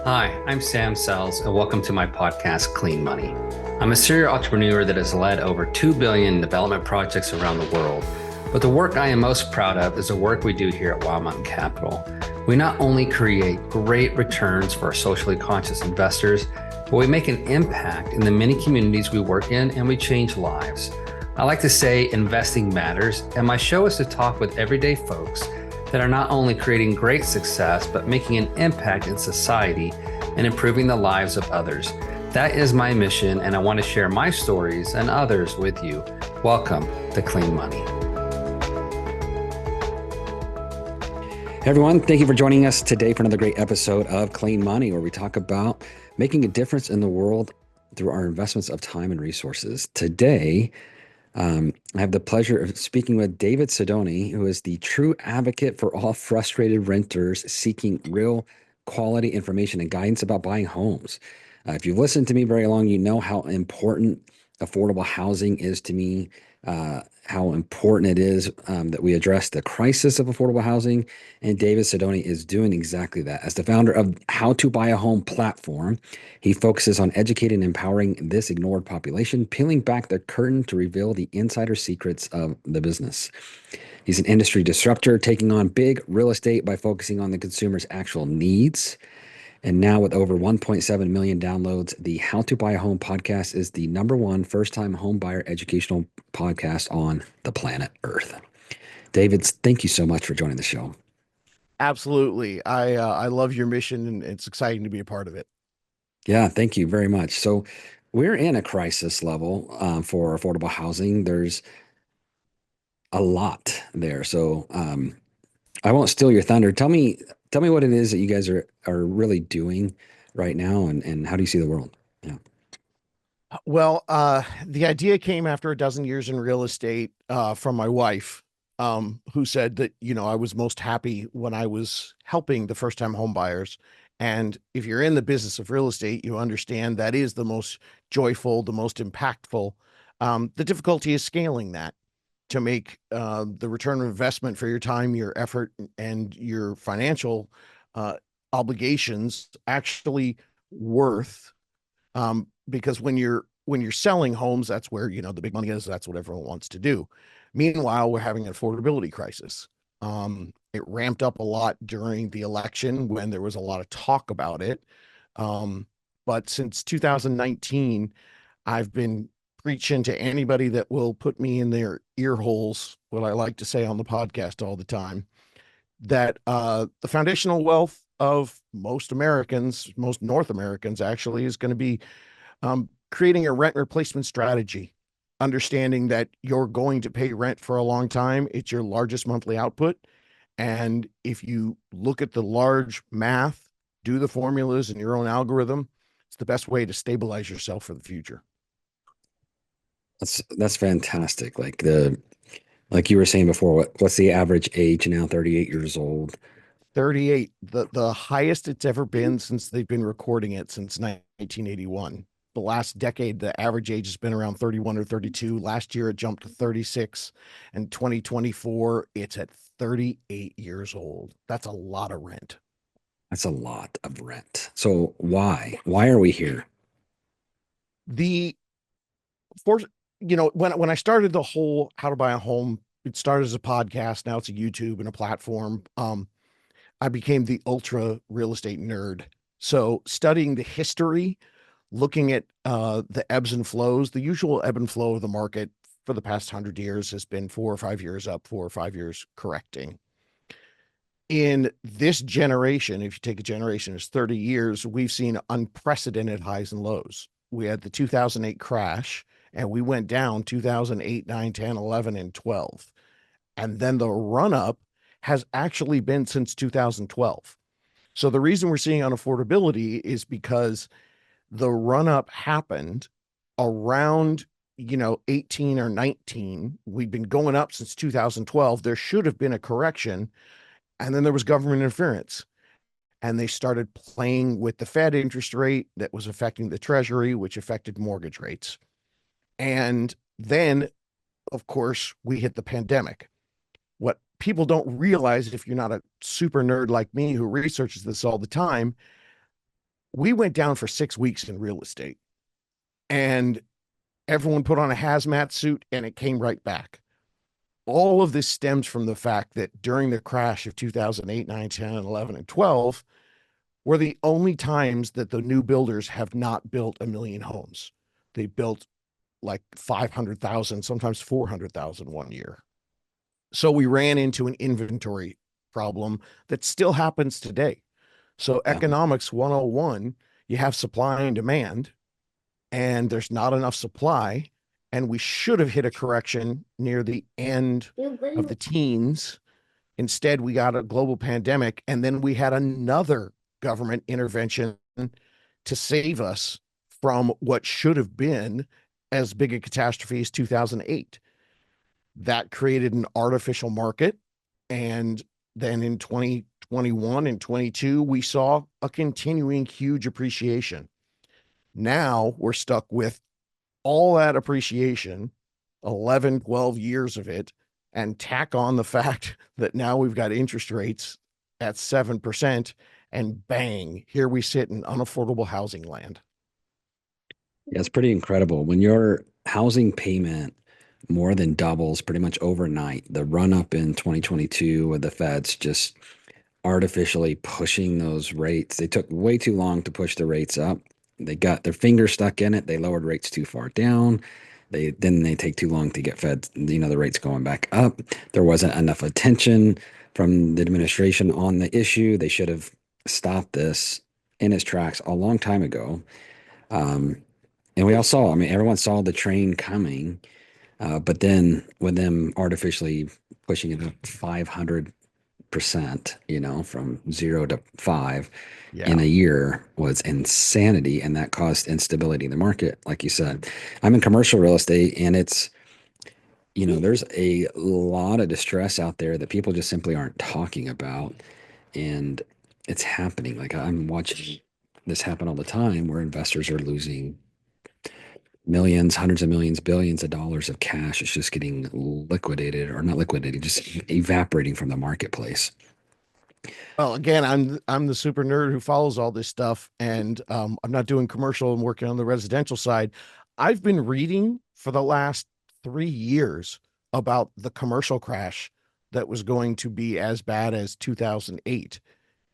Hi, I'm Sam Sells, and welcome to my podcast, Clean Money. I'm a serial entrepreneur that has led over 2 billion development projects around the world. But the work I am most proud of is the work we do here at Wild Mountain Capital. We not only create great returns for our socially conscious investors, but we make an impact in the many communities we work in and we change lives. I like to say investing matters, and my show is to talk with everyday folks that are not only creating great success, but making an impact in society and improving the lives of others. That is my mission, and I want to share my stories and others with you. Welcome to Clean Money. Hey everyone, thank you for joining us today for another great episode of Clean Money, where we talk about making a difference in the world through our investments of time and resources. Today, I have the pleasure of speaking with David Sidoni, who is the true advocate for all frustrated renters seeking real quality information and guidance about buying homes. If you've listened to me very long, you know how important affordable housing is to me, how important it is that we address the crisis of affordable housing. And David Sidoni is doing exactly that. As the founder of How to Buy a Home platform, he focuses on educating and empowering this ignored population, peeling back the curtain to reveal the insider secrets of the business. He's an industry disruptor, taking on big real estate by focusing on the consumer's actual needs. And now, with over 1.7 million downloads, the How to Buy a Home podcast is the #1 first-time home buyer educational podcast on the planet Earth. David, thank you so much for joining the show. Absolutely. I love your mission, and it's exciting to be a part of it. Yeah, thank you very much. So we're in a crisis level for affordable housing. There's a lot there. So I won't steal your thunder. Tell me what it is that you guys are really doing right now, and how do you see the world? Yeah. Well, the idea came after a dozen years in real estate from my wife, who said that, I was most happy when I was helping the first-time home buyers. And if you're in the business of real estate, you understand that is the most joyful, the most impactful. The difficulty is scaling that to make the return of investment for your time, your effort, and your financial obligations actually worth. Because when you're selling homes, that's where the big money is. That's what everyone wants to do. Meanwhile, we're having an affordability crisis. It ramped up a lot during the election when there was a lot of talk about it. But since 2019, I've been preaching to anybody that will put me in their ear holes, what I like to say on the podcast all the time, that the foundational wealth of most Americans, most North Americans actually, is going to be creating a rent replacement strategy, understanding that you're going to pay rent for a long time. It's your largest monthly output. And if you look at the large math, do the formulas in your own algorithm, it's the best way to stabilize yourself for the future. That's fantastic. Like you were saying before, what's the average age now? 38 years old. 38, the highest it's ever been since they've been recording it since 1981. The last decade, the average age has been around 31 or 32. Last year, it jumped to 36. And 2024, it's at 38 years old. That's a lot of rent. That's a lot of rent. So why? Why are we here? The for when I started the whole How to Buy a Home, it started as a podcast. Now it's a YouTube and a platform. I became the ultra real estate nerd. So studying the history, looking at the ebbs and flows, the usual ebb and flow of the market for the past 100 years has been 4 or 5 years up, 4 or 5 years correcting. In this generation, if you take a generation as 30 years, we've seen unprecedented highs and lows. We had the 2008 crash, and we went down 2008, 9, 10, 11, and 12. And then the run up has actually been since 2012. So the reason we're seeing unaffordability is because the run up happened around 18 or 19. We've been going up since 2012. There should have been a correction, and then there was government interference, and they started playing with the Fed interest rate that was affecting the Treasury, which affected mortgage rates. And then, of course, we hit the pandemic. What people don't realize, if you're not a super nerd like me who researches this all the time, We went down for 6 weeks in real estate, and everyone put on a hazmat suit and it came right back. All of this stems from the fact that during the crash of 2008, 9, 10, 11, and 12 were the only times that the new builders have not built a million homes. They built like 500,000, sometimes 400,000 one year. So we ran into an inventory problem that still happens today. So Yeah. economics 101, you have supply and demand, and there's not enough supply. And we should have hit a correction near the end of the teens. Instead, we got a global pandemic, and then we had another government intervention to save us from what should have been as big a catastrophe as 2008. That created an artificial market. And then in 2021 and 22, we saw a continuing huge appreciation. Now we're stuck with all that appreciation, 11, 12 years of it, and tack on the fact that now we've got interest rates at 7%, and bang, here we sit in unaffordable housing land. Yeah, it's pretty incredible. When your housing payment more than doubles pretty much overnight, the run up in 2022 with the Feds just artificially pushing those rates. They took way too long to push the rates up. They got their finger stuck in it. They lowered rates too far down. They take too long to get Fed, the rates going back up. There wasn't enough attention from the administration on the issue. They should have stopped this in its tracks a long time ago. Um, and we all saw, I mean, everyone saw the train coming, but then with them artificially pushing it up 500%, from 0 to 5 in Yeah. a year was insanity. And that caused instability in the market. Like you said, I'm in commercial real estate, and there's a lot of distress out there that people just simply aren't talking about. And it's happening. Like I'm watching this happen all the time where investors are losing millions, hundreds of millions, billions of dollars of cash. It's just getting liquidated, or not liquidated, just evaporating from the marketplace. Well, again, I'm the super nerd who follows all this stuff, and I'm not doing commercial. I'm working on the residential side. I've been reading for the last 3 years about the commercial crash that was going to be as bad as 2008.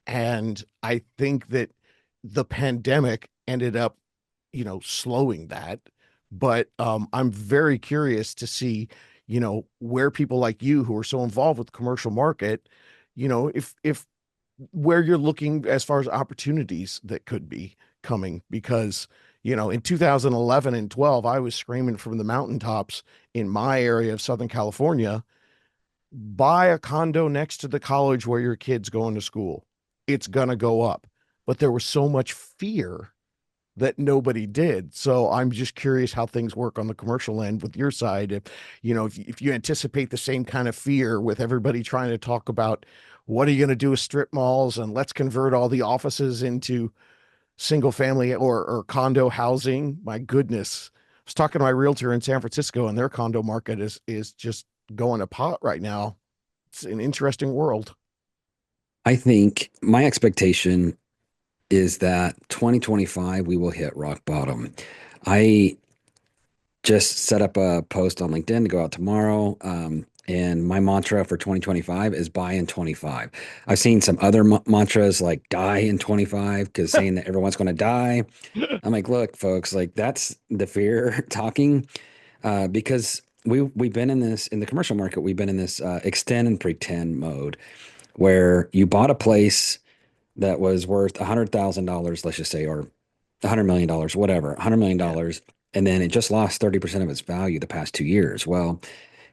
And I think that the pandemic ended up, slowing that. But I'm very curious to see, where people like you who are so involved with the commercial market, if where you're looking as far as opportunities that could be coming. Because in 2011 and 12, I was screaming from the mountaintops in my area of Southern California, buy a condo next to the college where your kid's going to school. It's going to go up. But there was so much fear that nobody did. So I'm just curious how things work on the commercial end with your side. If you anticipate the same kind of fear with everybody trying to talk about what are you going to do with strip malls, and let's convert all the offices into single family or condo housing. My goodness. I was talking to my realtor in San Francisco, and their condo market is just going to pot right now. It's an interesting world. I think my expectation is that 2025 we will hit rock bottom. I just set up a post on LinkedIn to go out tomorrow. And my mantra for 2025 is buy in 25. I've seen some other mantras like die in 25 because saying that everyone's going to die. I'm like, look, folks, like that's the fear talking, because we've been in the commercial market. We've been in this extend and pretend mode where you bought a place that was worth $100,000, let's just say, or $100 million, whatever, Yeah. $100 million, and then it just lost 30% of its value the past 2 years. Well,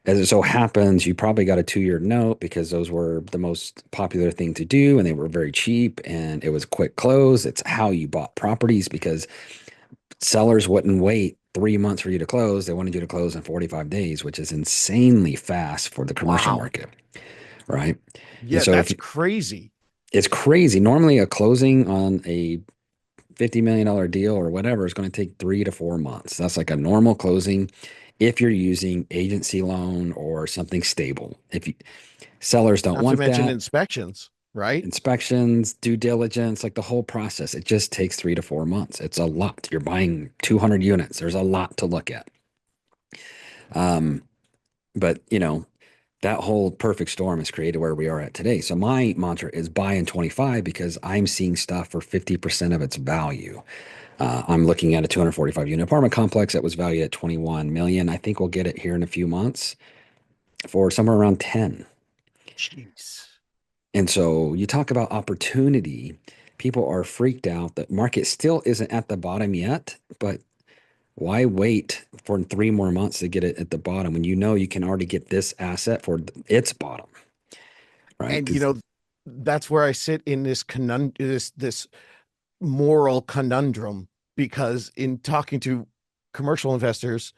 as it so happens, you probably got a 2-year note because those were the most popular thing to do, and they were very cheap, and it was a quick close. It's how you bought properties because sellers wouldn't wait 3 months for you to close. They wanted you to close in 45 days, which is insanely fast for the commercial Wow. market, right? And Yeah, so if that's crazy. it's crazy, normally a closing on a $50 million deal or whatever is going to take 3 to 4 months. That's like a normal closing if you're using agency loan or something stable. If you, sellers don't Not to want mention that, inspections. right? Inspections, due diligence, like the whole process. It just takes 3 to 4 months. It's a lot. You're buying 200 units. There's a lot to look at. Um, but that whole perfect storm has created where we are at today. So my mantra is buy in 25 because I'm seeing stuff for 50% of its value. I'm looking at a 245 unit apartment complex that was valued at 21 million. I think we'll get it here in a few months for somewhere around 10. Jeez. And so you talk about opportunity. People are freaked out. The market still isn't at the bottom yet, but why wait for 3 more months to get it at the bottom when you know you can already get this asset for its bottom, right? And Because that's where I sit in this this moral conundrum, because in talking to commercial investors,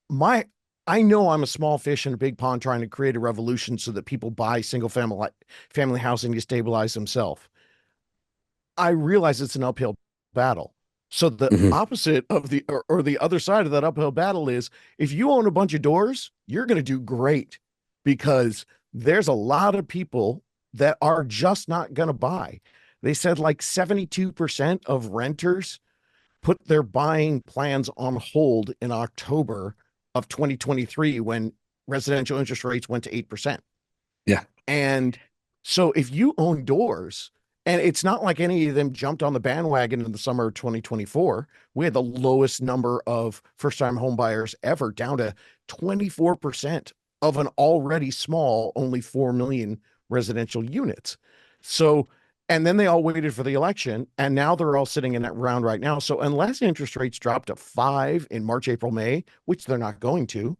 my I know I'm a small fish in a big pond trying to create a revolution so that people buy single family housing to stabilize themselves. I realize it's an uphill battle. So the Mhm. opposite of or the other side of that uphill battle is, if you own a bunch of doors, you're going to do great, because there's a lot of people that are just not going to buy. They said like 72% of renters put their buying plans on hold in October of 2023 when residential interest rates went to 8%. Yeah. And so if you own doors, and it's not like any of them jumped on the bandwagon in the summer of 2024, we had the lowest number of first time home buyers ever, down to 24% of an already small, only 4 million residential units. So, and then they all waited for the election, and now they're all sitting in that round right now. So, unless interest rates drop to 5 in March, April, May, which they're not going to,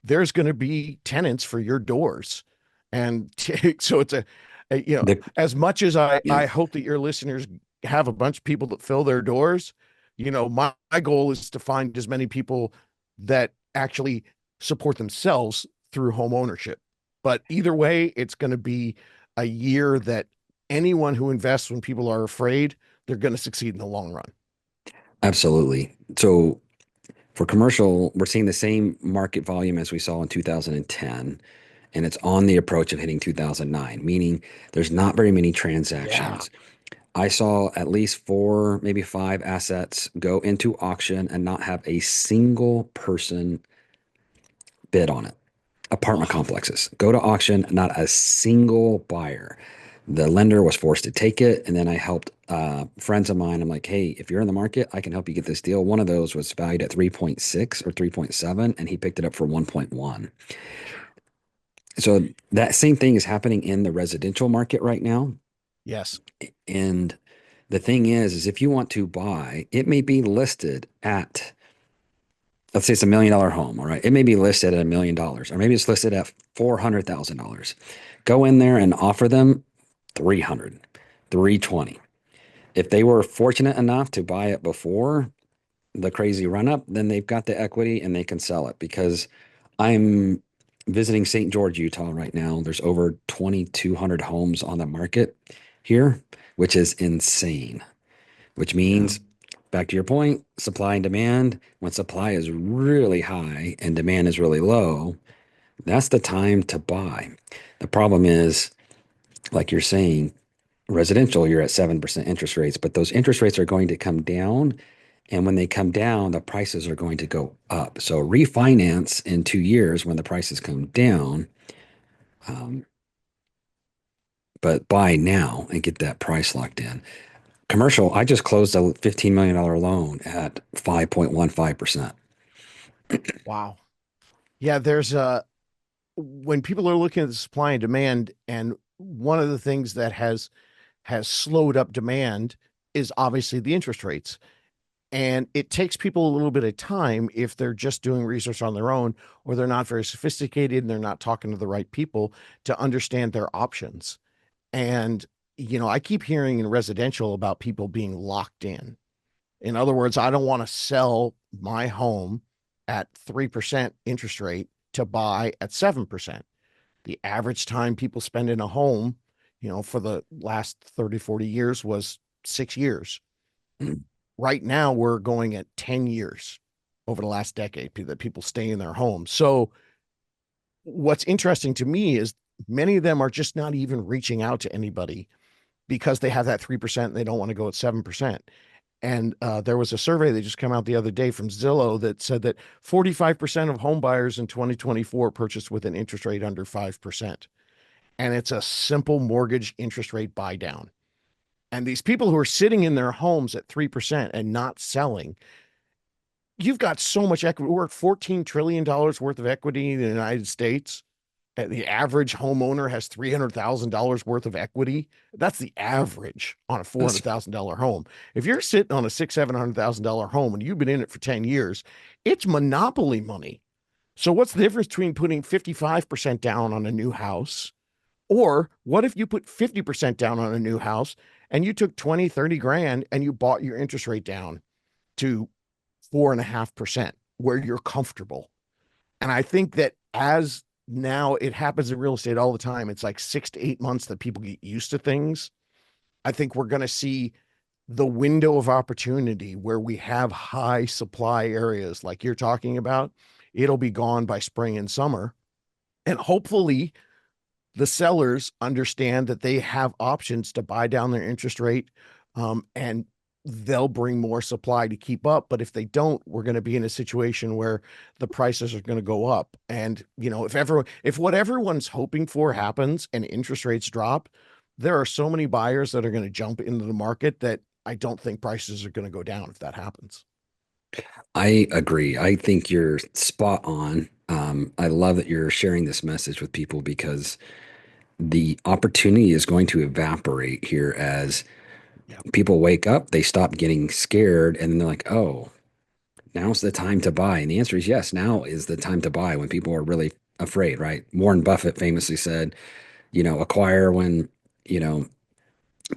there's going to be tenants for your doors. And so it's The, as much as yeah. I hope that your listeners have a bunch of people that fill their doors, my goal is to find as many people that actually support themselves through home ownership. But either way, it's going to be a year that anyone who invests when people are afraid, they're going to succeed in the long run. Absolutely. So for commercial, we're seeing the same market volume as we saw in 2010, and it's on the approach of hitting 2009, meaning there's not very many Yeah. transactions. I saw at least four, maybe five assets go into auction and not have a single person bid on it. Apartment Oh, complexes go to auction, not a single buyer. The lender was forced to take it. And then I helped friends of mine. I'm like, hey, if you're in the market, I can help you get this deal. One of those was valued at 3.6 or 3.7, and he picked it up for 1.1. So that same thing is happening in the residential market right now. yes. And the thing is if you want to buy, it may be listed at, let's say it's $1 million home, all right? It may be listed at $1 million, or maybe it's listed at $400,000. Go in there and offer them 300, 320. If they were fortunate enough to buy it before the crazy run up, then they've got the equity and they can sell it. Because I'm visiting St. George, Utah right now. There's over 2,200 homes on the market here, which is insane, which Yeah. means, back to your point, supply and demand. When supply is really high and demand is really low, that's the time to buy. The problem is, like you're saying, residential, you're at 7% interest rates, but those interest rates are going to come down. And when they come down, the prices are going to go up. So refinance in 2 years when the prices come down, um, but buy now and get that price locked in. Commercial, I just closed a $15 million loan at 5.15%. Wow. Yeah, there's when people are looking at the supply and demand, and one of the things that has slowed up demand is obviously the interest rates. And it takes people a little bit of time, if they're just doing research on their own, or they're not very sophisticated and they're not talking to the right people, to understand their options. And I keep hearing in residential about people being locked in. In other words, I don't want to sell my home at 3% interest rate to buy at 7%. The average time people spend in a home, for the last 30, 40 years was 6 years. Right now, we're going at 10 years over the last decade that people stay in their homes. So, what's interesting to me is many of them are just not even reaching out to anybody because they have that 3% and they don't want to go at 7%. And there was a survey that just came out the other day from Zillow that said that 45% of home buyers in 2024 purchased with an interest rate under 5%. And it's a simple mortgage interest rate buy down. And these people who are sitting in their homes at 3% and not selling, you've got so much equity. We're at $14 trillion worth of equity in the United States. And the average homeowner has $300,000 worth of equity. That's the average on a $400,000 home. If you're sitting on a $700,000 home and you've been in it for 10 years, it's monopoly money. So what's the difference between putting 55% down on a new house? Or what if you put 50% down on a new house and you took 20, 30 grand and you bought your interest rate down to 4.5%, where you're comfortable? And I think that as now it happens in real estate all the time, it's like 6 to 8 months that people get used to things. I think we're going to see the window of opportunity where we have high supply areas like you're talking about. It'll be gone by spring and summer. And hopefully the sellers understand that they have options to buy down their interest rate, and they'll bring more supply to keep up. But if they don't, we're going to be in a situation where the prices are going to go up. And, if what everyone's hoping for happens and interest rates drop, there are so many buyers that are going to jump into the market that I don't think prices are going to go down if that happens. I agree. I think you're spot on. I love that you're sharing this message with people because the opportunity is going to evaporate here as people wake up, they stop getting scared, and then they're like, oh, now's the time to buy. And the answer is yes, now is the time to buy when people are really afraid, right? Warren Buffett famously said, acquire when,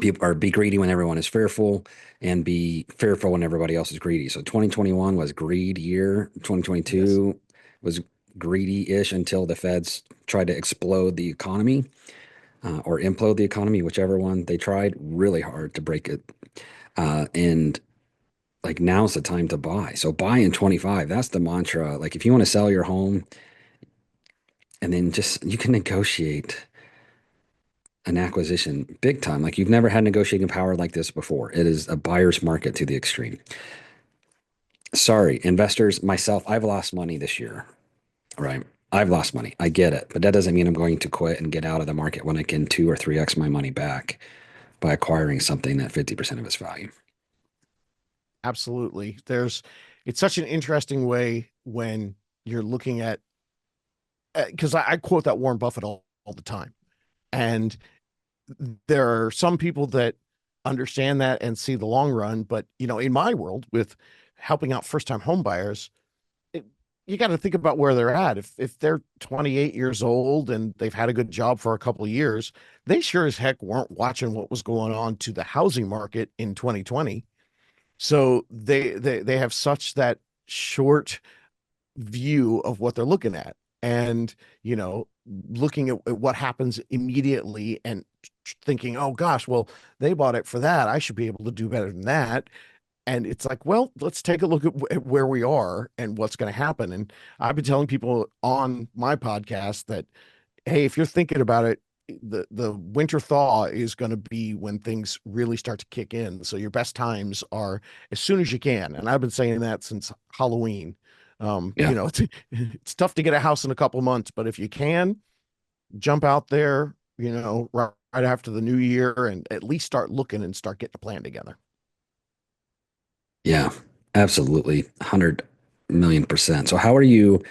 people are be greedy when everyone is fearful and be fearful when everybody else is greedy. So 2021 was greed year. 2022 was greedy-ish until the feds tried to explode the economy, or implode the economy, whichever one they tried really hard to break it. And like now's the time to buy. So buy in 25. That's the mantra. Like if you want to sell your home, and then you can negotiate an acquisition big time. Like you've never had negotiating power like this before. It is a buyer's market to the extreme. Sorry, investors, myself, I've lost money this year, right? I've lost money. I get it, but that doesn't mean I'm going to quit and get out of the market when I can 2 or 3x my money back by acquiring something at 50% of its value. Absolutely. It's such an interesting way when you're looking at, because I quote that Warren Buffett all the time. And there are some people that understand that and see the long run. But, in my world with helping out first-time home buyers, you got to think about where they're at. If they're 28 years old and they've had a good job for a couple of years, they sure as heck weren't watching what was going on to the housing market in 2020. So they have such that short view of what they're looking at, and looking at what happens immediately and thinking, oh gosh, well, they bought it for that, I should be able to do better than that. And it's like, well, let's take a look at where we are and what's going to happen. And I've been telling people on my podcast that, hey, if you're thinking about it, the winter thaw is going to be when things really start to kick in. So your best times are as soon as you can. And I've been saying that since Halloween. It's tough to get a house in a couple months, but if you can jump out there, right after the new year and at least start looking and start getting a plan together. Yeah, absolutely. 100 million%. So how are you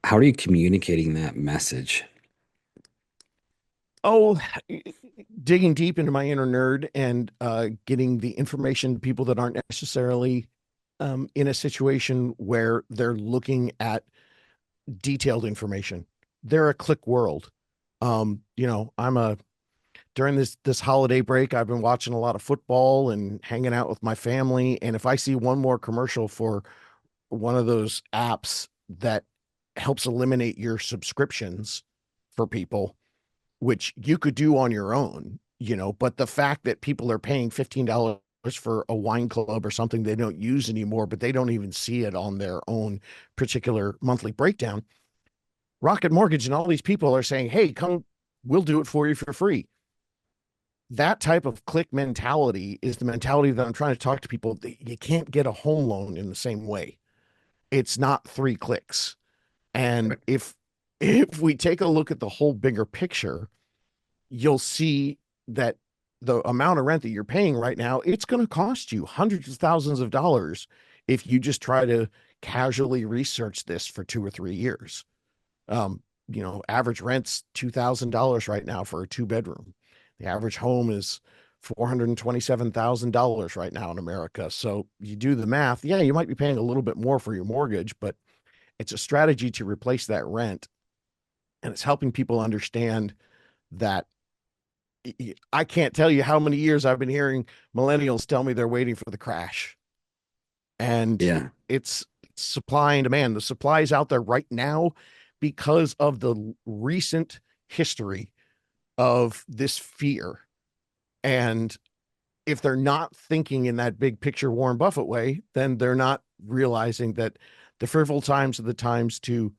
communicating that message? Oh, digging deep into my inner nerd and getting the information to people that aren't necessarily in a situation where they're looking at detailed information. They're a click world. During this holiday break, I've been watching a lot of football and hanging out with my family. And if I see one more commercial for one of those apps that helps eliminate your subscriptions for people, which you could do on your own, but the fact that people are paying $15 for a wine club or something they don't use anymore, but they don't even see it on their own particular monthly breakdown. Rocket Mortgage and all these people are saying, hey, come we'll do it for you for free. That type of click mentality is the mentality that I'm trying to talk to people. You can't get a home loan in the same way. It's not 3 clicks. And Right. if we take a look at the whole bigger picture, you'll see that the amount of rent that you're paying right now, it's going to cost you hundreds of thousands of dollars if you just try to casually research this for 2 or 3 years. Average rent's $2,000 right now for a 2 bedroom. The average home is $427,000 right now in America. So you do the math. Yeah, you might be paying a little bit more for your mortgage, but it's a strategy to replace that rent. And it's helping people understand that I can't tell you how many years I've been hearing millennials tell me they're waiting for the crash. And Yeah. it's supply and demand. The supply is out there right now because of the recent history of this fear. And if they're not thinking in that big picture Warren Buffett way, then they're not realizing that the fearful times are the times to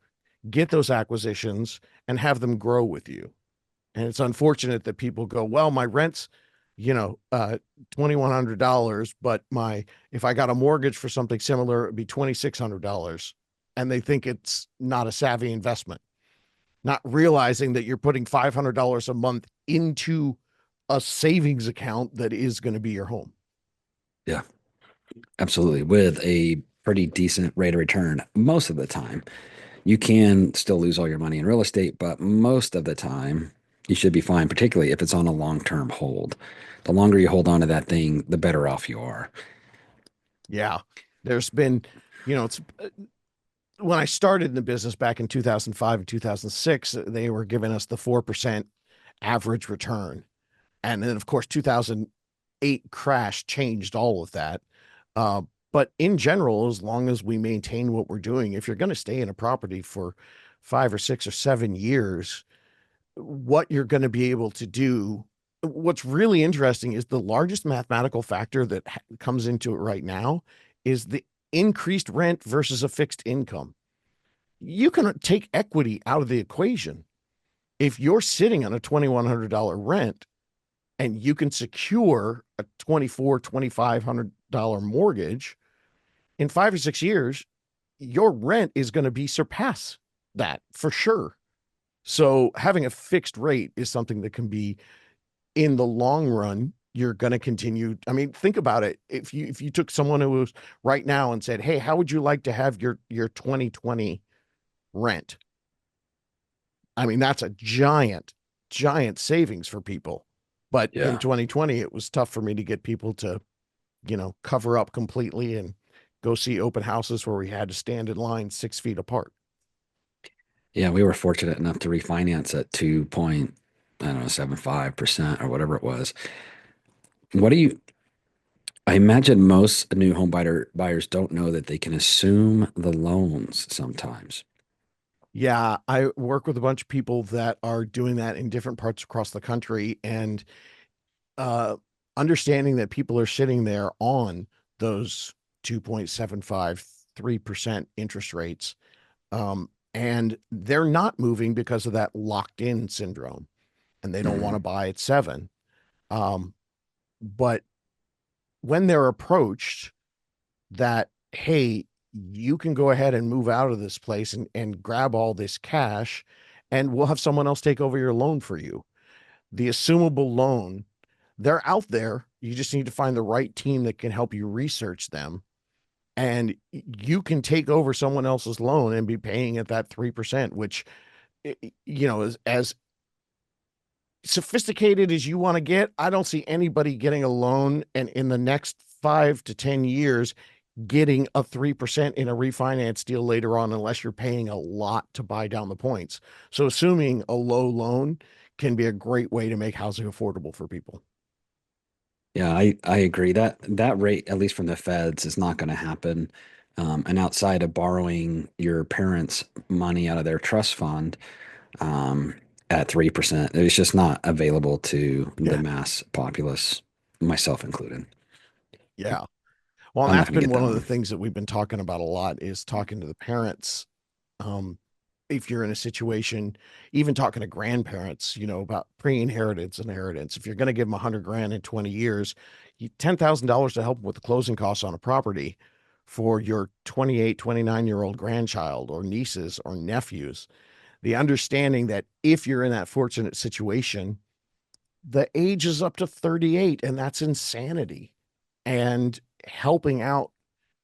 get those acquisitions and have them grow with you. And it's unfortunate that people go, well, my rent's, $2,100, but if I got a mortgage for something similar, it'd be $2,600. And they think it's not a savvy investment, not realizing that you're putting $500 a month into a savings account that is going to be your home. Yeah, absolutely. With a pretty decent rate of return most of the time. You can still lose all your money in real estate, but most of the time you should be fine, particularly if it's on a long-term hold. The longer you hold on to that thing, the better off you are. Yeah. There's been, it's when I started in the business back in 2005 and 2006, they were giving us the 4% average return. And then, of course, 2008 crash changed all of that. Uh, but in general, as long as we maintain what we're doing, if you're going to stay in a property for 5 or 6 or 7 years, what you're going to be able to do, what's really interesting is the largest mathematical factor that comes into it right now is the increased rent versus a fixed income. You can take equity out of the equation. If you're sitting on a $2,100 rent and you can secure a $2,500 mortgage in 5 or 6 years, your rent is going to be surpass that for sure. So having a fixed rate is something that can be in the long run. You're going to continue. I mean, think about it. If you took someone who was right now and said, "Hey, how would you like to have your 2020 rent?" I mean, that's a giant savings for people. But in Yeah. 2020, it was tough for me to get people to, cover up completely and go see open houses where we had to stand in line 6 feet apart. Yeah, we were fortunate enough to refinance at 2.75% or whatever it was. What do you I imagine most new buyers don't know that they can assume the loans sometimes. Yeah, I work with a bunch of people that are doing that in different parts across the country, and uh, understanding that people are sitting there on those 2.75, 3% interest rates. And they're not moving because of that locked in syndrome, and they don't want to Mhm. buy at 7. Um, but when they're approached that, hey, you can go ahead and move out of this place and grab all this cash, and we'll have someone else take over your loan for you. The assumable loan, they're out there. You just need to find the right team that can help you research them. And you can take over someone else's loan and be paying at that 3%, which, is as sophisticated as you want to get. I don't see anybody getting a loan and in the next 5 to 10 years getting a 3% in a refinance deal later on, unless you're paying a lot to buy down the points. So assuming a low loan can be a great way to make housing affordable for people. Yeah, I agree that that rate, at least from the feds, is not going to happen. And outside of borrowing your parents' money out of their trust fund, um, at 3%, it's just not available to the Yeah. mass populace, myself included. Yeah. Well, and I'm not that's going to been get one that of the one. things that we've been talking about a lot is talking to the parents. Um, if you're in a situation, even talking to grandparents, about pre-inheritance, inheritance, if you're going to give them 100 grand in 20 years, $10,000 to help them with the closing costs on a property for your 28, 29-year-old grandchild or nieces or nephews. The understanding that if you're in that fortunate situation, the age is up to 38, and that's insanity. And helping out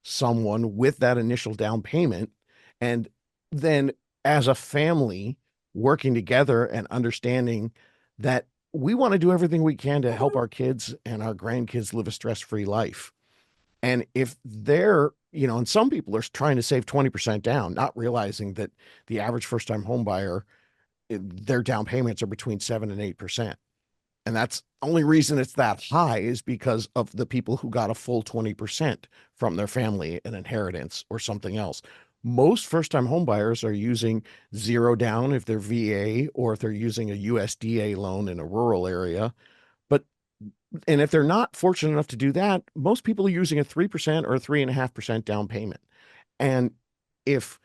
someone with that initial down payment, and then as a family working together and understanding that we want to do everything we can to help our kids and our grandkids live a stress-free life. And if they're, and some people are trying to save 20% down, not realizing that the average first-time home buyer, their down payments are between 7 and 8%. And that's only reason it's that high is because of the people who got a full 20% from their family, an inheritance or something else. Most first-time home buyers are using zero down if they're VA, or if they're using a USDA loan in a rural area. But and if they're not fortunate enough to do that, most people are using a 3% or a 3.5% down payment. And if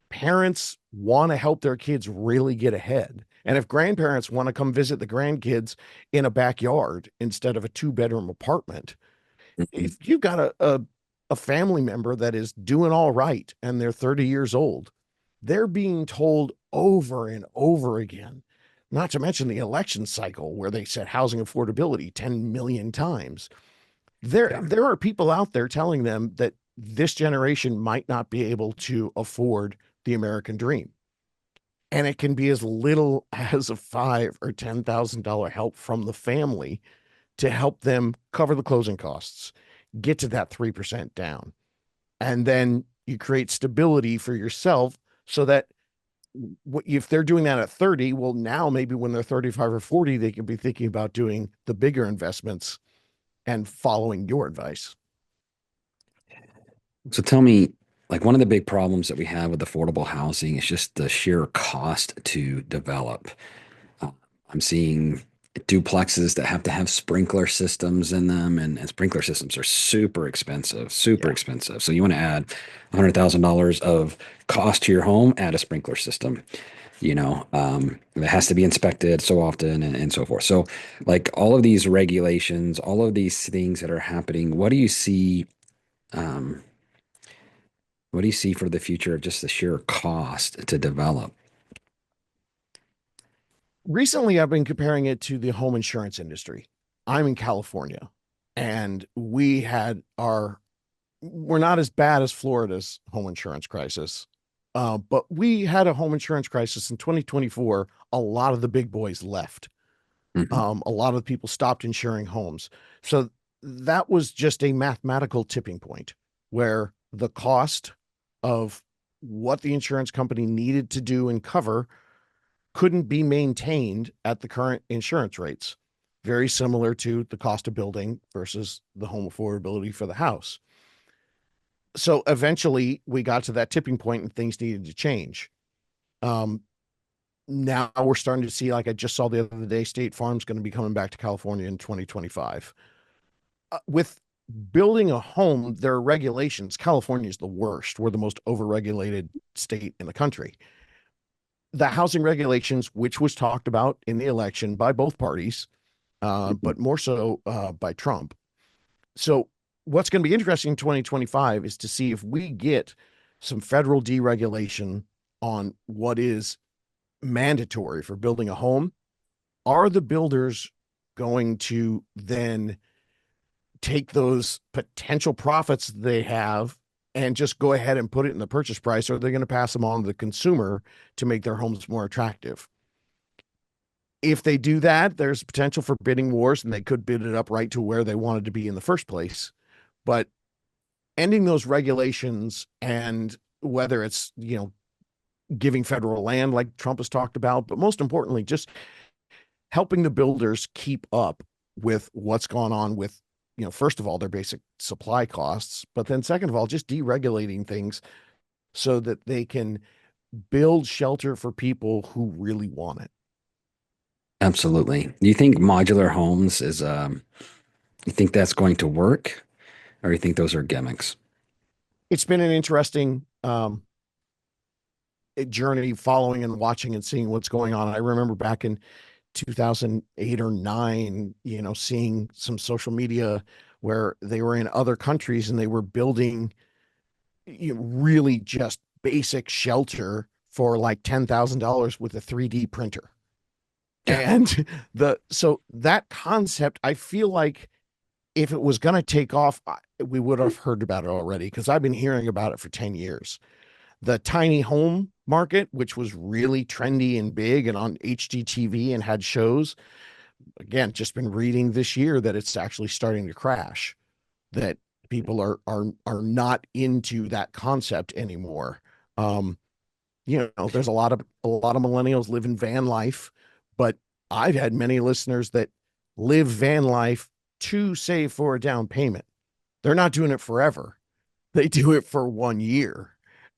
parents want to help their kids really get ahead, and if grandparents want to come visit the grandkids in a backyard instead of a 2-bedroom apartment, Mhm. if you've got a family member that is doing all right and they're 30 years old, they're being told over and over again, not to mention the election cycle where they said housing affordability 10 million times. There, Yeah. there are people out there telling them that this generation might not be able to afford the American dream. And it can be as little as a five or $10,000 help from the family to help them cover the closing costs, get to that 3% down. And then you create stability for yourself so that if they're doing that at 30, well, now maybe when they're 35 or 40, they can be thinking about doing the bigger investments and following your advice. So tell me, like one of the big problems that we have with affordable housing is just the sheer cost to develop. Uh, I'm seeing duplexes that have to have sprinkler systems in them, and sprinkler systems are super expensive, super Yeah. expensive. So you want to add $100,000 of cost to your home, add a sprinkler system. It has to be inspected so often and so forth. So, like all of these regulations, all of these things that are happening, what do you see? Um, what do you see for the future of just the sheer cost to develop? Recently, I've been comparing it to the home insurance industry. I'm in California, and we're not as bad as Florida's home insurance crisis. But we had a home insurance crisis in 2024. A lot of the big boys left. Mhm. A lot of people stopped insuring homes. So that was just a mathematical tipping point where the cost of what the insurance company needed to do and cover couldn't be maintained at the current insurance rates. Very similar to the cost of building versus the home affordability for the house. So eventually we got to that tipping point and things needed to change. Um, Now we're starting to see, like I just saw the other day, State Farm's going to be coming back to California in 2025. With building a home, there are regulations. California is the worst. We're the most overregulated state in the country. The housing regulations, which was talked about in the election by both parties, Mhm. but more so by Trump. So, what's going to be interesting in 2025 is to see if we get some federal deregulation on what is mandatory for building a home. Are the builders going to then take those potential profits they have and just go ahead and put it in the purchase price, or are they going to pass them on to the consumer to make their homes more attractive? If they do that, there's potential for bidding wars, and they could bid it up right to where they wanted to be in the first place. But ending those regulations, and whether it's, giving federal land like Trump has talked about, but most importantly, just helping the builders keep up with what's gone on with, first of all, their basic supply costs, but then second of all, just deregulating things so that they can build shelter for people who really want it. Absolutely. Do you think modular homes is you think that's going to work, or you think those are gimmicks? It's been an interesting journey following and watching and seeing what's going on. I remember back in 2008 or 9, seeing some social media where they were in other countries and they were building really just basic shelter for like $10,000 with a 3D printer. Yeah. And so that concept, I feel like if it was going to take off, we would have heard about it already because I've been hearing about it for 10 years. The tiny home market, which was really trendy and big and on HGTV and had shows, again, just been reading this year that it's actually starting to crash, that people are not into that concept anymore. Um, there's a lot of millennials live in van life, but I've had many listeners that live van life to save for a down payment. They're not doing it forever. They do it for 1 year.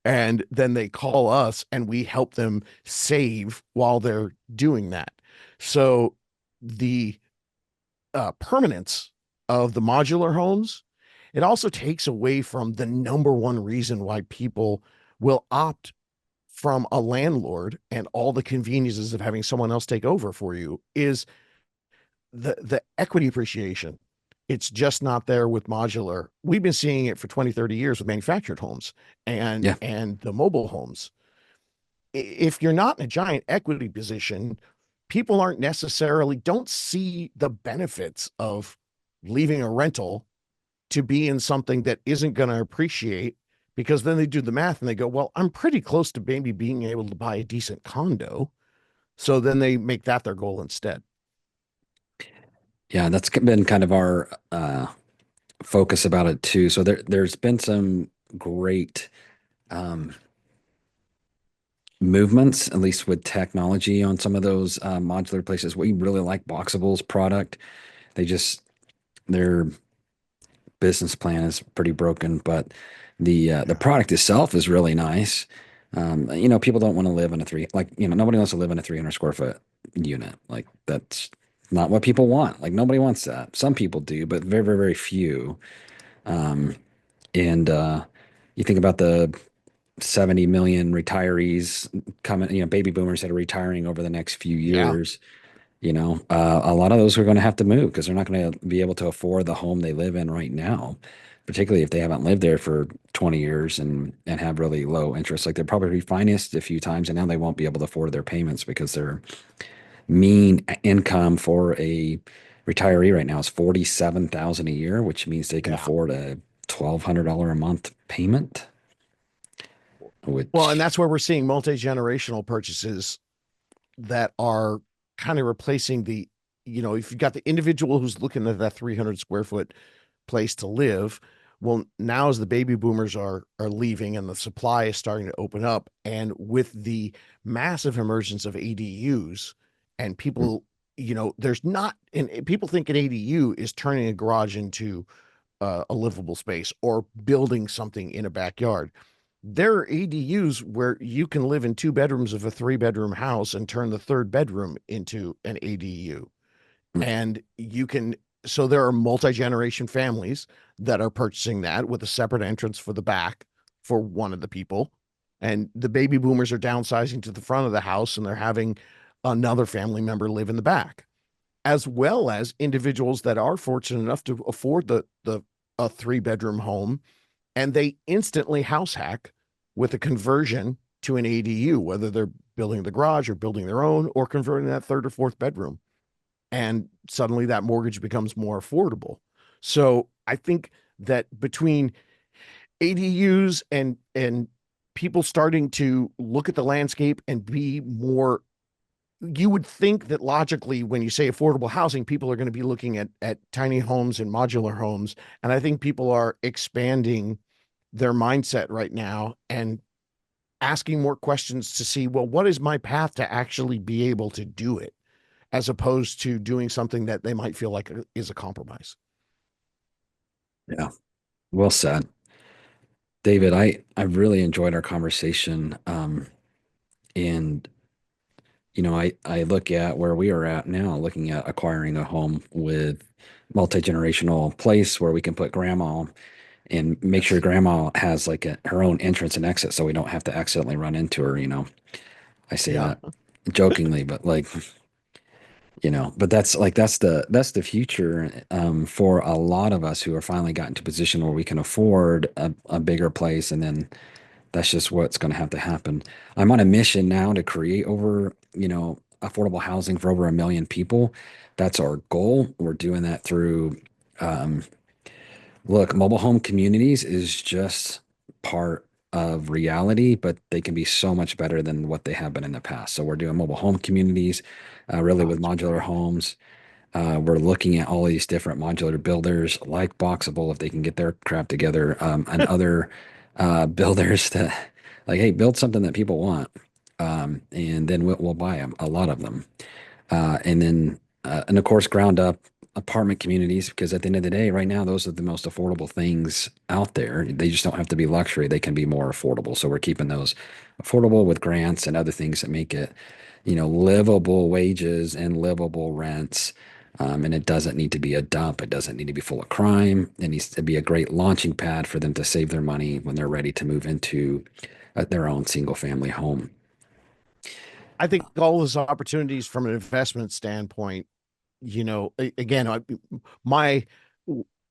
And then they call us and we help them save while they're doing that. So the permanence of the modular homes, it also takes away from the number one reason why people will opt from a landlord and all the conveniences of having someone else take over for you is the equity appreciation. It's just not there with modular. We've been seeing it for 20, 30 years with manufactured homes and Yeah. and the mobile homes. If you're not in a giant equity position, people aren't necessarily don't see the benefits of leaving a rental to be in something that isn't going to appreciate, because then they do the math and they go, well, I'm pretty close to maybe being able to buy a decent condo. So then they make that their goal instead. Yeah, that's been kind of our focus about it too. So there's been some great um, movements, at least with technology on some of those modular places. We really like Boxable's product. They just their business plan is pretty broken, but the product itself is really nice. People don't want to live in nobody wants to live in a 300 square foot unit. Like that's not what people want. Like nobody wants that. Some people do, but very, very, very few. Um, and You think about the 70 million retirees coming, baby boomers that are retiring over the next few Yeah. years. A lot of those are going to have to move because they're not going to be able to afford the home they live in right now, particularly if they haven't lived there for 20 years and have really low interest. Like they're probably refinanced a few times and now they won't be able to afford their payments because their mean income for a retiree right now is 47,000 a year, which means they can Yeah. afford a $1,200 a month payment, Well, and which that's where we're seeing multi-generational purchases that are kind of replacing if you've got the individual who's looking at that 300 square foot place to live. Well, now as the baby boomers are leaving and the supply is starting to open up, and with the massive emergence of ADUs and people, there's not, and people think an ADU is turning a garage into a livable space or building something in a backyard. There are ADUs where you can live in 2 bedrooms of a 3 bedroom house and turn the third bedroom into an ADU. And so there are multi-generation families that are purchasing that with a separate entrance for the back for one of the people. And the baby boomers are downsizing to the front of the house and they're having another family member live in the back, as well as individuals that are fortunate enough to afford the a 3 bedroom home, and they instantly house hack with a conversion to an ADU, whether they're building the garage or building their own or converting that third or fourth bedroom. And suddenly that mortgage becomes more affordable. So I think that between ADUs and people starting to look at the landscape and be more, you would think that logically when you say affordable housing, people are going to be looking at tiny homes and modular homes. And I think people are expanding their mindset right now and asking more questions to see, well, what is my path to actually be able to do it, as opposed to doing something that they might feel like is a compromise. yeah, well said. David, I've really enjoyed our conversation. And I look at where we are at now, looking at acquiring a home with multi-generational place where we can put grandma and make sure Yes. grandma has like her own entrance and exit so we don't have to accidentally run into her, I say Yeah. that jokingly, but like, but that's the future for a lot of us who are finally gotten to a position where we can afford a bigger place, and then that's just what's going to have to happen. I'm on a mission now to create affordable housing for over 1 million people. That's our goal. We're doing that through um, look, mobile home communities is just part of reality, but they can be so much better than what they have been in the past. So we're doing mobile home communities, really Oh, with that's modular great. homes. We're looking at all these different modular builders like Boxable if they can get their crap together, and other builders that like, hey, build something that people want, and then we'll buy them, a lot of them. And of course, ground up apartment communities, because at the end of the day, right now, those are the most affordable things out there. They just don't have to be luxury, they can be more affordable. So we're keeping those affordable with grants and other things that make it, livable wages and livable rents. And it doesn't need to be a dump. It doesn't need to be full of crime. It needs to be a great launching pad for them to save their money when they're ready to move into their own single family home. I think all those opportunities from an investment standpoint, again, my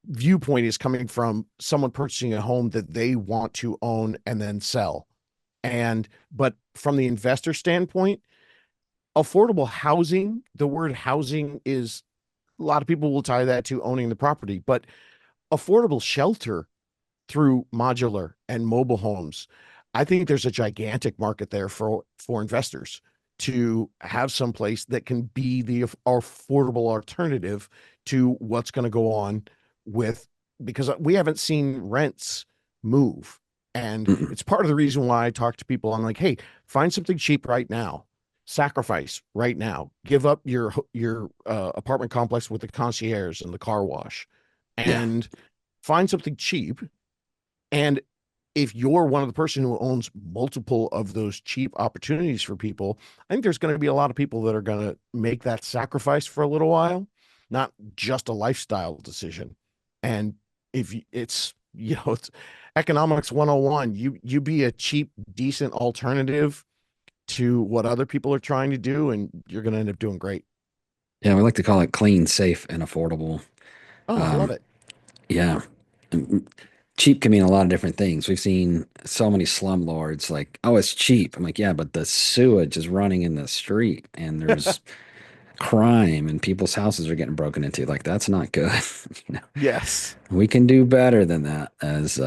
viewpoint is coming from someone purchasing a home that they want to own and then sell. But from the investor standpoint, affordable housing, the word housing is, a lot of people will tie that to owning the property, but affordable shelter through modular and mobile homes. I think there's a gigantic market there for investors to have some place that can be the affordable alternative to what's going to go on with, because we haven't seen rents move. And Mm-mm. it's part of the reason why I talk to people. I'm like, hey, find something cheap right now. Sacrifice right now. Give up your apartment complex with the concierge and the car wash, Yeah. and find something cheap. And if you're one of the person who owns multiple of those cheap opportunities for people, I think there's going to be a lot of people that are going to make that sacrifice for a little while, not just a lifestyle decision. And if it's economics 101, you be a cheap, decent alternative to what other people are trying to do, and you're going to end up doing great. Yeah, we like to call it clean, safe, and affordable. Oh, I love Um, it. yeah. And cheap can mean a lot of different things. We've seen so many slumlords like, oh, it's cheap. I'm like, yeah, but the sewage is running in the street and there's crime and people's houses are getting broken into. Like, that's not good. You know, Yes. we can do better than that as,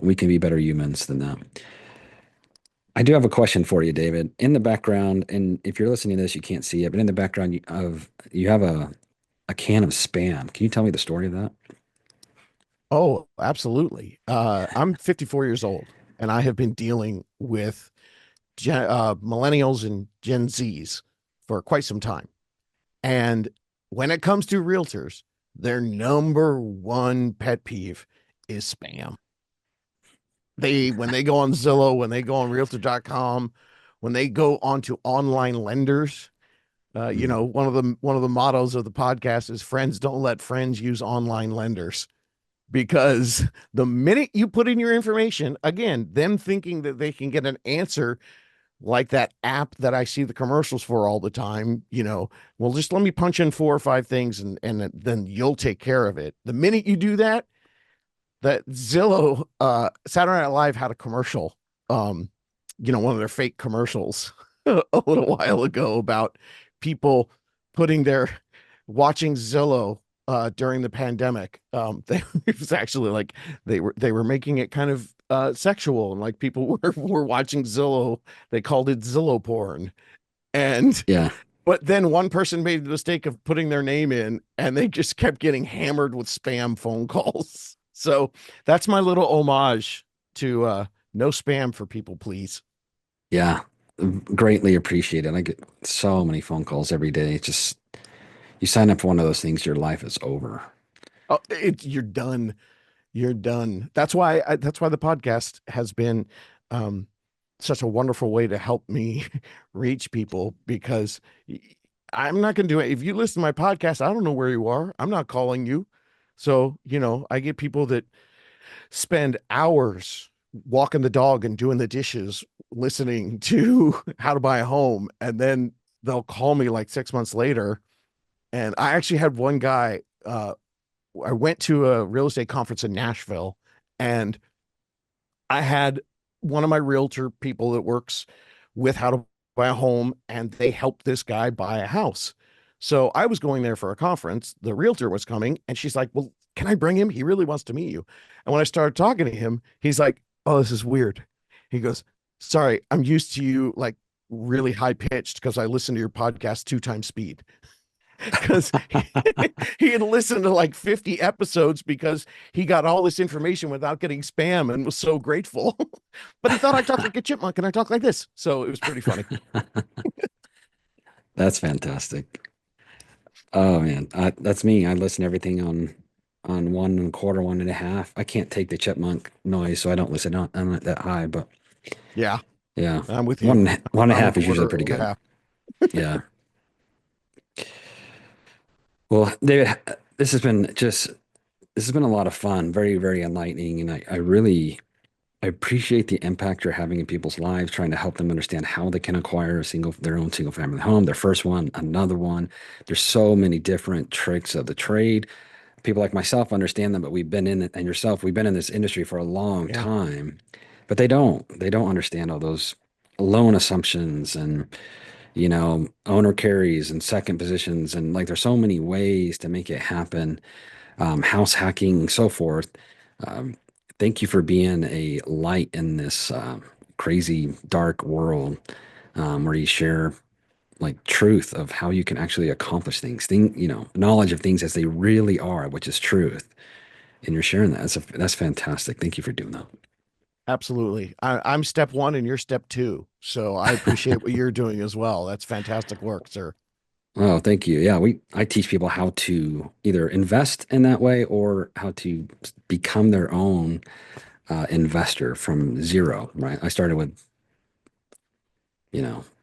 we can be better humans than that. I do have a question for you, David. In the background, and if you're listening to this, you can't see it, but in the background you have a can of Spam. Can you tell me the story of that? Oh, absolutely. I'm 54 years old, and I have been dealing with millennials and Gen Zs for quite some time. And when it comes to realtors, their number one pet peeve is spam. When they go on Zillow, when they go on realtor.com, when they go onto online lenders, Mm. one of the mottos of the podcast is friends don't let friends use online lenders, because the minute you put in your information, again, them thinking that they can get an answer like that app that I see the commercials for all the time, well, just let me punch in 4 or 5 things, and then you'll take care of it. The minute you do that, that Zillow, Saturday Night Live had a commercial, um, one of their fake commercials a little while ago about people putting their watching Zillow during the pandemic. It was actually like they were making it kind of sexual, and like people were watching Zillow. They called it Zillow porn. And Yeah. but then one person made the mistake of putting their name in, and they just kept getting hammered with spam phone calls. So that's my little homage to no spam for people, please. Yeah. Greatly appreciated. I get so many phone calls every day. It's just you sign up for one of those things, your life is over. Oh, you're done. You're done. That's why the podcast has been um, such a wonderful way to help me reach people, because I'm not going to do it. If you listen to my podcast, I don't know where you are. I'm not calling you. So, I get people that spend hours walking the dog and doing the dishes, listening to How to Buy a Home, and then they'll call me like 6 months later. And I actually had one guy. I went to a real estate conference in Nashville, and I had one of my realtor people that works with How to Buy a Home, and they helped this guy buy a house. So I was going there for a conference. The realtor was coming, and she's like, "Well, can I bring him? He really wants to meet you." And when I started talking to him, he's like, "Oh, this is weird." He goes, "Sorry, I'm used to you like really high pitched because I listen to your podcast 2 times speed." Because he had listened to like 50 episodes because he got all this information without getting spam and was so grateful. But he thought I talked like a chipmunk and I talk like this. So it was pretty funny. That's fantastic. Oh man, that's me. I listen to everything on 1.25, 1.5. I can't take the chipmunk noise, so I don't listen on. I'm not that high, but Yeah, yeah, I'm with you. one and a I'm a half is usually quarter pretty and a good. half. Yeah. Well, David, this has been a lot of fun, very, very enlightening, and I appreciate the impact you're having in people's lives, trying to help them understand how they can acquire their own single family home, their first one, another one. There's so many different tricks of the trade. People like myself understand them, but we've been in it, and yourself, we've been in this industry for a long Yeah. time, but they don't understand all those loan assumptions and, owner carries and second positions. And like, there's so many ways to make it happen, house hacking, so forth. Um, Thank you for being a light in this crazy, dark world, where you share like truth of how you can actually accomplish knowledge of things as they really are, which is truth. And you're sharing that. That's fantastic. Thank you for doing Absolutely. I'm step one and you're step two. So I appreciate what you're doing as well. That's fantastic work, sir. Oh, thank you. Yeah, I teach people how to either invest in that way or how to become their own investor from zero, right? I started with,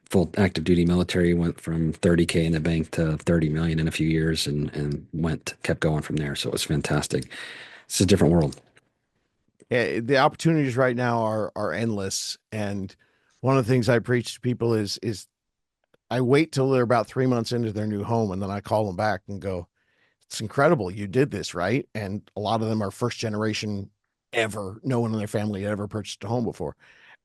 full active duty military, went from 30K in the bank to 30 million in a few years and kept going from there. So it was fantastic. It's a different world. The opportunities right now are endless. And one of the things I preach to people is I wait till they're about 3 months into their new home and then I call them back and go, "It's incredible. You did this, right?" And a lot of them are first generation ever. No one in their family had ever purchased a home before.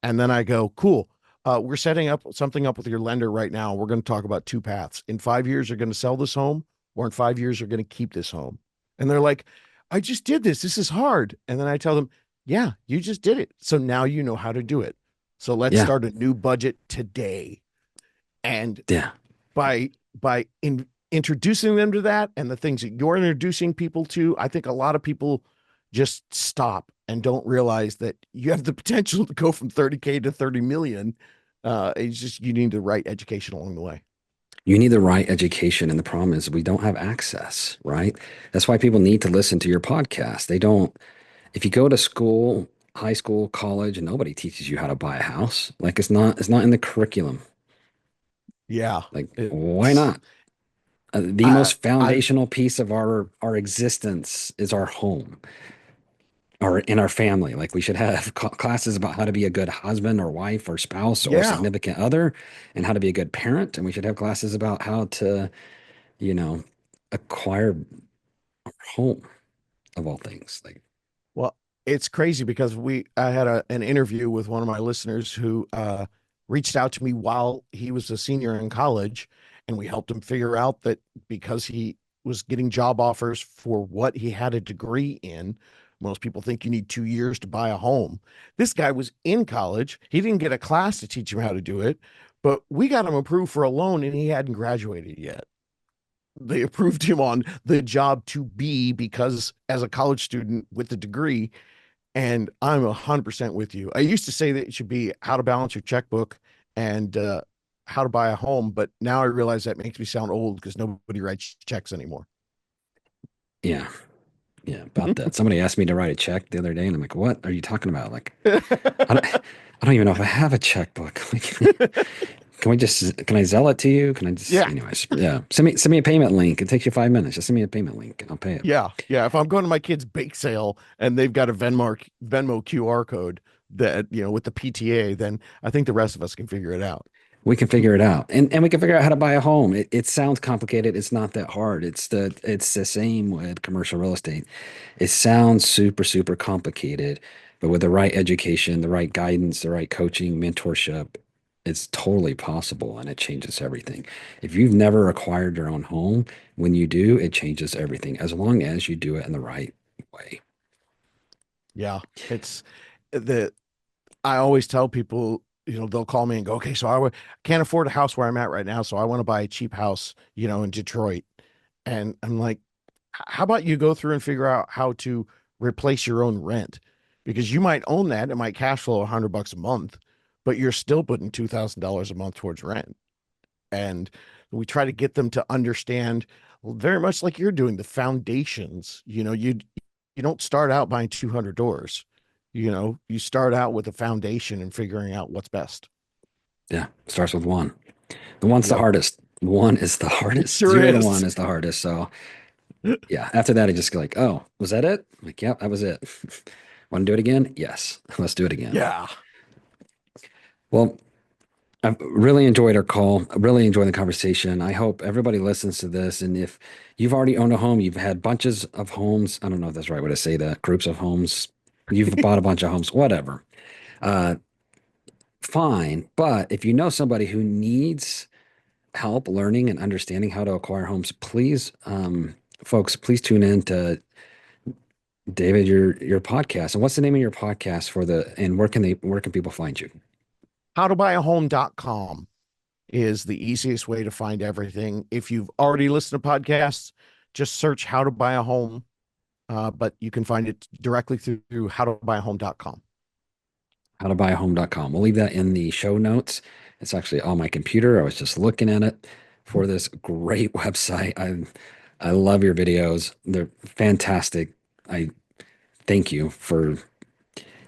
And then I go, "Cool. We're setting up something up with your lender right now. We're going to talk about two paths. In 5 years, you're going to sell this home, or in 5 years, you're going to keep this home." And they're like, "I just did this. This is hard." And then I tell them, "Yeah, you just did it. So now you know how to do it. So let's Yeah. start a new budget today." And Yeah. by introducing them to that and the things that you're introducing people to, I think a lot of people just stop and don't realize that you have the potential to go from 30K to 30 million. It's just you need the right education along the way. You need the right education. And the problem is we don't have access, right? That's why people need to listen to your podcast. They don't, if you go to school, high school, college, and nobody teaches you how to buy a house, like it's not in the curriculum. Yeah, Like, why it's not? The I most I've foundational piece of our existence is our home or in our family. Like, we should have classes about how to be a good husband or wife or spouse or yeah. significant other and how to be a good parent. And we should have classes about how to, you know, acquire our home of all things. Like, Well, it's crazy because I had an interview with one of my listeners who reached out to me while he was a senior in college, and we helped him figure out that because he was getting job offers for what he had a degree in. Most people think you need 2 years to buy a home. This guy was in college. He didn't get a class to teach him how to do it, but we got him approved for a loan and he hadn't graduated yet. They approved him on the job to be because as a college student with the degree. And I'm 100% with you. I used to say that it should be how to balance your checkbook and how to buy a home, but now I realize that makes me sound old because nobody writes checks anymore. yeah, yeah, about that. Somebody asked me to write a check the other day, and I'm like, what are you talking about? Like, I don't even know if I have a checkbook. Like, can I sell it to you? Can I just, Yeah. anyways, yeah. Send me a payment link. It takes you 5 minutes. Just send me a payment link and I'll pay it. Yeah. Yeah. If I'm going to my kid's bake sale and they've got a Venmo QR code that, with the PTA, then I think the rest of us can figure it out. We can figure it out. And we can figure out how to buy a home. It sounds complicated. It's not that hard. It's the same with commercial real estate. It sounds super, super complicated, but with the right education, the right guidance, the right coaching, mentorship, it's totally possible and it changes everything. If you've never acquired your own home, when you do, it changes everything as long as you do it in the right way. Yeah. It's I always tell people, they'll call me and go, okay, so can't afford a house where I'm at right now. So I want to buy a cheap house, in Detroit. And I'm like, how about you go through and figure out how to replace your own rent? Because you might own that. It might cash flow $100 a month, but you're still putting $2,000 a month towards rent. And we try to get them to understand very much like you're doing the foundations. You don't start out buying 200 doors. You start out with a foundation and figuring out what's best. Yeah, starts with one. The one's the hardest. One is the hardest. Sure 0 is. to 1 is the hardest. So yeah, after that, I just go like, oh, was that it? I'm like, yep, that was it. Want to do it again? Yes, let's do it again. Yeah. Well, I've really enjoyed our call. I really enjoyed the conversation. I hope everybody listens to this. And if you've already owned a home, you've had bunches of homes. I don't know if that's the right way to say that. Groups of homes. You've bought a bunch of homes, whatever. Fine. But if you know somebody who needs help learning and understanding how to acquire homes, please, folks, please tune in to David, your podcast. And what's the name of your podcast and where can people find you? Howtobuyahome.com is the easiest way to find everything. If you've already listened to podcasts, just search How to Buy a Home. But you can find it directly through howtobuyahome.com. Howtobuyahome.com. We'll leave that in the show notes. It's actually on my computer. I was just looking at it for this great website. I love your videos. They're fantastic. I thank you for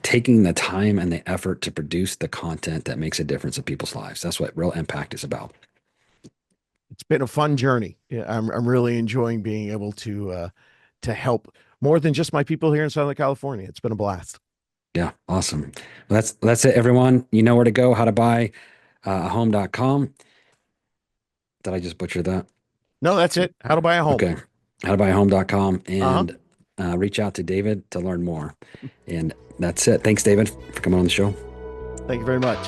taking the time and the effort to produce the content that makes a difference in people's lives. That's what Real Impact is about. It's been a fun journey. Yeah, I'm really enjoying being able to help more than just my people here in Southern California. It's been a blast. Yeah, awesome. Well, that's it, everyone. You know where to go. How to buy a home.com. Did I just butcher that? No, that's it. How to buy a home. Okay. Howtobuyahome.com and reach out to David to learn more. And that's it. Thanks, David, for coming on the show. Thank you very much.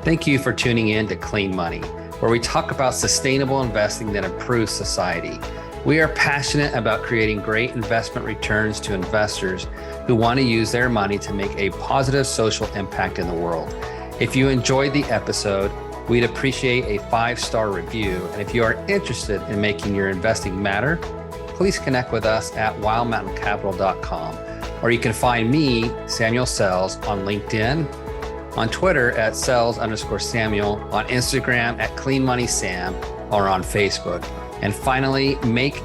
Thank you for tuning in to Clean Money, where we talk about sustainable investing that improves society. We are passionate about creating great investment returns to investors who want to use their money to make a positive social impact in the world. If you enjoyed the episode, we'd appreciate a 5-star review. And if you are interested in making your investing matter, please connect with us at wildmountaincapital.com, or you can find me, Samuel Sells, on LinkedIn, on Twitter at Sells_Samuel, on Instagram at CleanMoneySam, or on Facebook. And finally, make